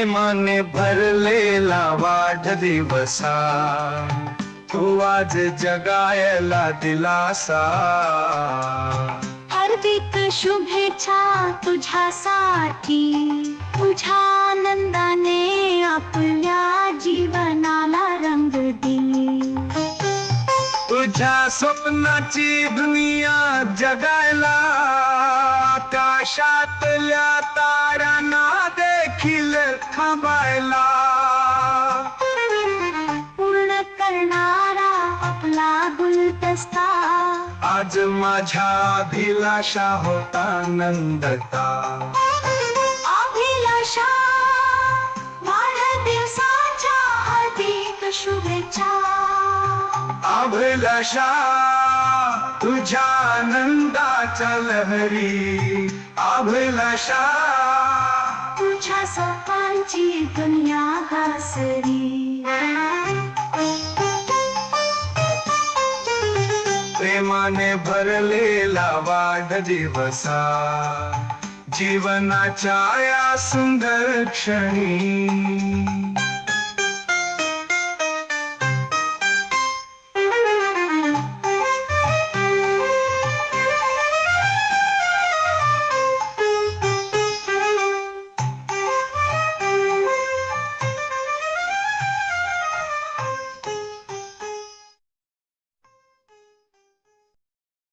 प्रेमाने भरलेला वाढदिवसा तू आज जगायला दिलासा हार्दिक शुभेच्छा तुझ्यासाठी तुझ्या आनंदाने आपल्या जीवनाला रंग दे तुझ्या स्वप्नाची दुनिया जगायला आकाशातल्या ताऱ्यांना देखील थांबायला पूर्ण करणारा आपला गुलदस्ता आज माझ्या अभिलाषा होता नंदता अभिलाषा वाढदिवसाच्या हार्दिक शुभेच्छा अभिलाषा तुझ्या आनंदाच्या लहरी अभिलाषा तुझ्या स्वप्नांची दुनिया हसरी प्रेमाने भरलेला वाढदिवसा जीवनाच्या या सुंदर क्षणी